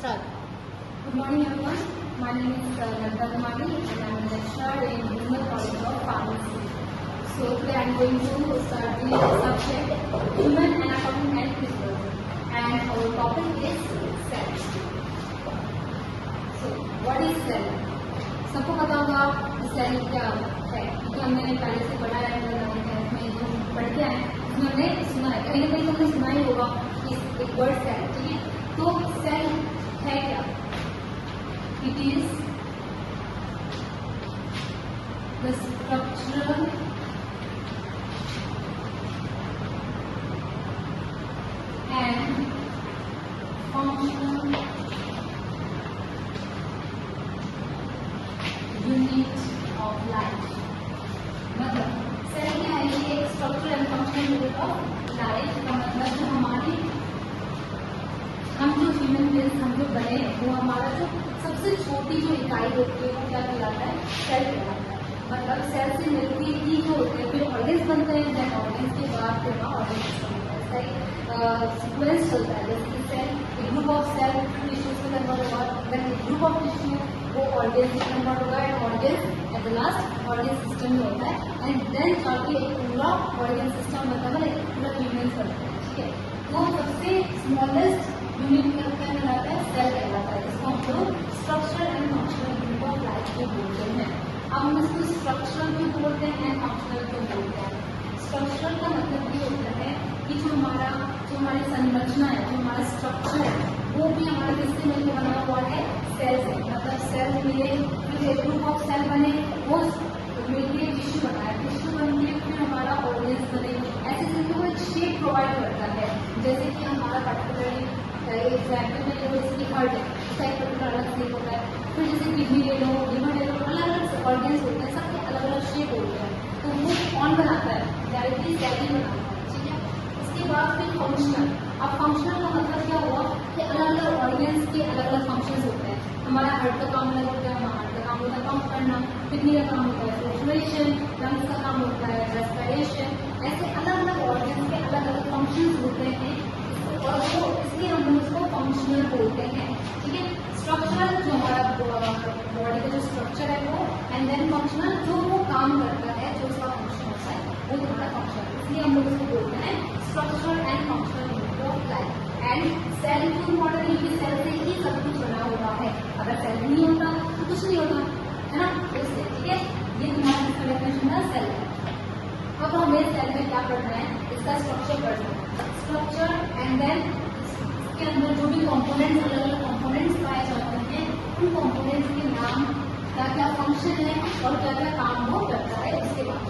Start. Good morning, everyone. My name is Nanda Damani, and I am a lecturer in Human College of Pharmacy. So today I am going to start the subject Human Anatomy and Physiology, and our topic is cell. So what is cell? सबको पता होगा cell क्या है, क्योंकि हमने पहले से पढ़ा है, में जो पढ़ के आए उसमें हमने सुना है, कहीं ना कहीं तो हमने सुना ही होगा कि एक वर्ड सेल, ठीक है। तो सेल है क्या? It is the structural and functional unit of life. मतलब सेल क्या है? ये एक structural and functional unit of life का मतलब जो हमारी हम जो ह्यूमन बीइंग्स हम जो बने वो हमारा जो सबसे छोटी जो इकाई होती है वो क्या कहलाता है? सेल कहलाता है। मतलब सेल से मिलती ही जो होते हैं फिर ऑर्गन्स बनते हैं, देन ऑर्गन्स के बाद फिर ऑर्गन सिस्टम होता है, सीक्वेंस चलता है। जैसे कि सेल एक ग्रुप ऑफ सेल टिश्यूज में कन्वर्ट होगा, देन एक ग्रुप ऑफ टिश्यू वो ऑर्गन में कन्वर्ट होगा, and organ at the last organ system में होता है, एंड देन जाके एक पूरा ऑर्गन सिस्टम मतलब एक पूरा ह्यूमन बनता है, ठीक है। तो सबसे स्मॉलेस्ट यूनिट क्या कहलाता है? सेल कहलाता है। इसको हम लोग structural and functional unit of life को बोलते हैं। अब हम इसको स्ट्रक्चरल क्यों बोलते हैं, फंक्शनल क्यों बोलते हैं? स्ट्रक्चरल का मतलब ये होता है कि जो हमारी संरचना है, जो हमारा स्ट्रक्चर है, वो भी हमारे किससे मिलकर बना हुआ है? सेल से। मतलब सेल मिले, फिर ग्रुप ऑफ सेल बने, वो मिलकर टिश्यू बना है, टिश्यू बन के फिर हमारा ऑर्गन्स बने, ऐसे करके वो एक शेप प्रोवाइड करता है। जैसे कि हमारा पर्टिकुलरली एग्जाम्पल में लो, इसकी हार्ट है, उसका एक पर्टिकुलर अलग शेप होता है। फिर जैसे किडनी ले लो, लिवर ले लो, अलग अलग ऑर्गन्स होते हैं, सबके अलग अलग शेप होते हैं। तो वो कौन बनाता है? डायरेक्टली सेल ही बनाता है, ठीक है। इसके बाद फिर फंक्शनल। अब फंक्शनल का मतलब क्या हुआ कि अलग अलग ऑर्गन्स के अलग अलग फंक्शंस होते हैं। हमारा हार्ट का काम अलग होता है, हमारा हार्ट का काम होता है पंप करना, किडनी का काम होता है सर्कुलेशन, लंग्स का काम होता है रेस्पिरेशन, ऐसे अलग अलग ऑर्गन्स के अलग अलग फंक्शंस होते हैं, और वो इसलिए हम उसको फंक्शनल बोलते हैं, ठीक है। स्ट्रक्चरल जो हमारा बॉडी का जो स्ट्रक्चर है वो, एंड देन फंक्शनल जो वो काम करता है, जो उसका फंक्शन होता है वो हमारा फंक्शनल, इसलिए हम लोग उसको बोलते हैं structural and functional unit of life. And cell क्यों इम्पोर्टेंट है? क्योंकि सेल से ही सब कुछ बना हुआ है। अगर सेल नहीं होता तो कुछ नहीं होता, है ना, इसलिए, ठीक है। ये तुम्हारा इसका डेफिनेशन है सेल। अब हमें सेल में क्या पढ़ना है? इसका स्ट्रक्चर पढ़ना है, स्ट्रक्चर, एंड देन इसके अंदर जो भी कंपोनेंट्स, अलग अलग कंपोनेंट्स पाए जाते हैं, उन कंपोनेंट्स के नाम, क्या क्या फंक्शन है और क्या क्या काम वो करता है, इसके बाद,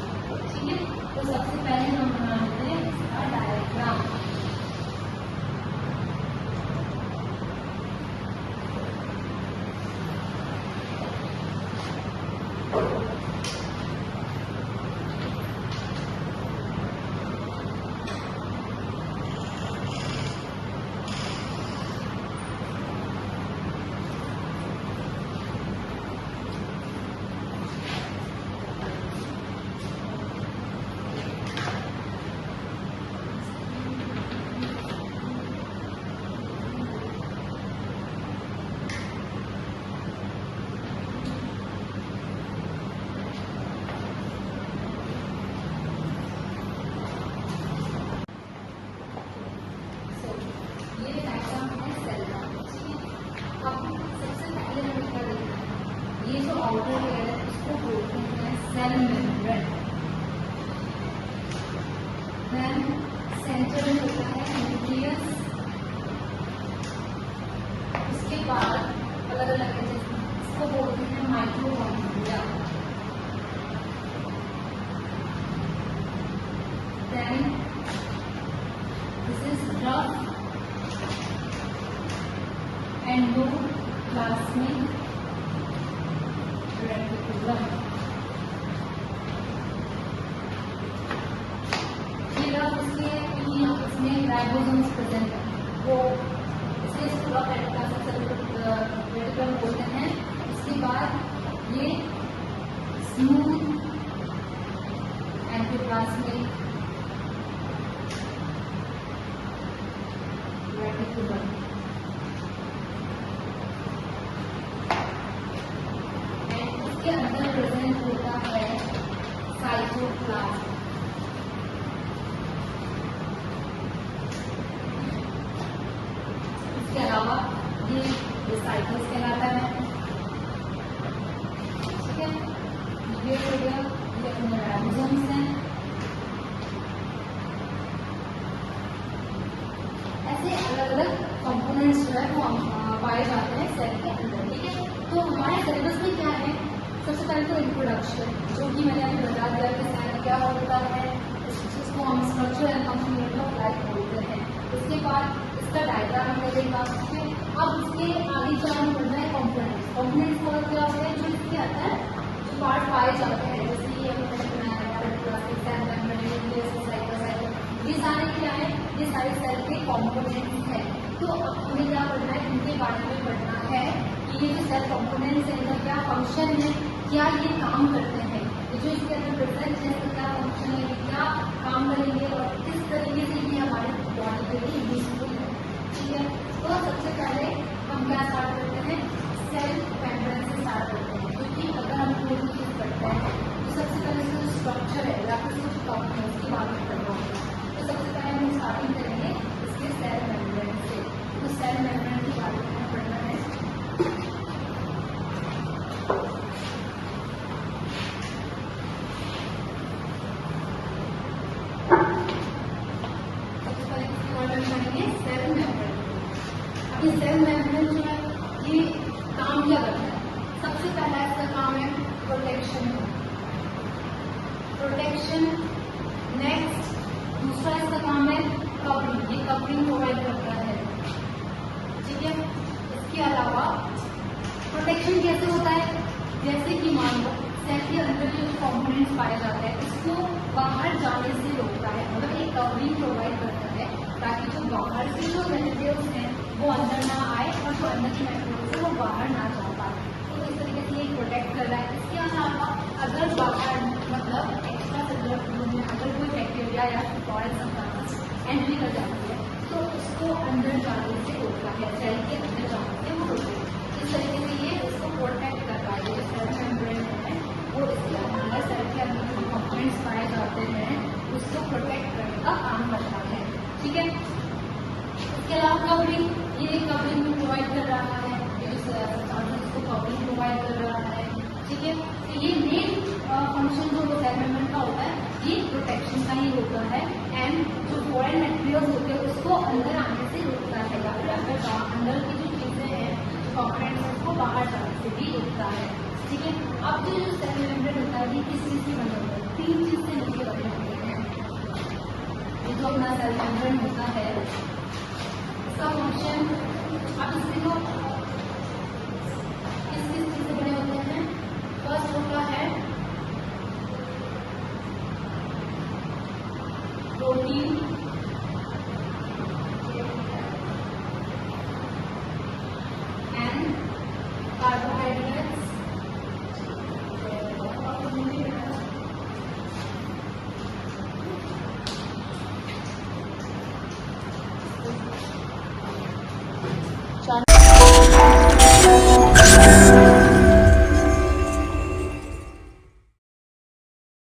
ठीक है। तो सबसे पहले हम बना लेते हैं इसका डायग्राम। ये जो आउटर लेयर है उसको बोलते हैं सेल मेम्ब्रेन। देन सेंटर में होता है न्यूक्लियस, उसके बाद अलग अलग है, इसको बोलते हैं mitochondria. Then this is rough endoplasmic reticulum. इसमें राइबोसोम्स प्रेजेंट है, वो इसे रेटिकुलम बोलते हैं। इसके बाद ये स्मूथ एंडोप्लाज्मिक रेटिकुलम। इसके अंदर प्रेजेंट होता है साइटोप्लाज्म। इसके अलावा ये साइटोस कहलाता है, ठीक है। ये हो गया, ये अपने राइबोसोम्स हैं। ऐसे अलग अलग कंपोनेंट्स जो है वो पाए जाते हैं सेल के अंदर, ठीक है। तो हमारे सिलेबस में क्या है, सबसे पहले तो इंट्रोडक्शन, जो कि मैंने अभी बता दिया कि सेल क्या होता है, इसको हम structure and function of life बोलते हैं। इसके बाद इसका डायग्राम मिलेगा, ठीक है। अब इसके आगे जो हम पढ़ना है कंपोनेंट्स। कंपोनेंट्स का क्या होता है, जो इसके अंदर जो पार्ट पाए जाते हैं, जैसे ये हमने बनाया सेल मेम्ब्रेन, ये सारे क्या है, ये सारे सेल के कंपोनेंट्स हैं। तो अब हमें क्या पढ़ना है, इनके बारे में पढ़ना है कि ये जो सेल कंपोनेंट्स हैं इनका क्या फंक्शन है, क्या ये काम करते हैं, ये जो इसके अंदर प्रेजेंट है इसका क्या फंक्शन है, क्या काम करेंगे और किस तरीके से ये हमारे बॉडी के लिए यूजफुल है, ठीक है। तो सबसे पहले हम क्या स्टार्ट करते हैं, सेल मेम्ब्रेन से स्टार्ट करते हैं, क्योंकि अगर हम कोई भी चीज करते हैं तो सबसे पहले इसका जो स्ट्रक्चर है या फिर कुछ कंपोनेंट्स की बात करना होगा। तो सबसे पहले हम स्टार्टिंग करेंगे इसके सेल मेम्ब्रेन से। तो सेल मेम्ब्रेन के बारे में पढ़ना है। सबसे पहले किसके बारे में पढ़ेंगे, सेल मेम्ब्रेन। अब ये सेल मेम्ब्रेन जो है ये काम क्या करता है, सबसे पहला इसका काम है प्रोटेक्शन। नेक्स्ट दूसरा इसका काम है कवरिंग, ये कवरिंग प्रोवाइड करता है, ठीक है। इसके अलावा प्रोटेक्शन कैसे होता है, जैसे कि मान लो सेल के अंदर जो कंपोनेंट्स पाए जाते हैं इसको बाहर जाने से रोकता है, मतलब एक कवरिंग प्रोवाइड करता है ताकि जो बाहर से जो मैटेरियल्स हैं वो अंदर ना आए और जो अंदर के मैटेरियल्स है वो बाहर ना जा पाए। तो इस तरीके से ये प्रोटेक्ट कर रहा है। इसके अलावा अगर बाहर मतलब एक्स्ट्रा सेलुलर फ्लूइड में अगर कोई बैक्टीरिया या फॉरेन सब्सटेंस एंट्री कर जाती है तो उसको अंदर जाने से रोकता है, सेल के अंदर जाने से वो रोकता है। इस तरीके से ये उसको प्रोटेक्ट कर रहा है। जो सेल मेम्ब्रेन है वो इसके अंदर सेल के अंदर जो कंपोनेंट्स पाए जाते हैं उसको प्रोटेक्ट करने का काम करता है, ठीक है। इसके अलावा कवरिंग, ये कवरिंग प्रोवाइड कर रहा है, इसको कवरिंग प्रोवाइड कर रहा है, ठीक है। तो ये मेन फंक्शन जो सेल मेम्ब्रेन का होता है ये प्रोटेक्शन का ही होता है। एंड जो फॉरेन मटेरियल्स होते हैं उसको अंदर आने से रोकता है या फिर अंदर की जो चीजें हैं कंपोनेंट्स उसको बाहर जाने से भी रोकता है, ठीक है। अब जो सेल मेम्ब्रेन होता है ये किस चीज से बने होते हैं, 3 चीज से मिलकर बने होते हैं। ये जो अपना सेल मेम्ब्रेन होता है इसका फंक्शन, अब इसको किस चीज से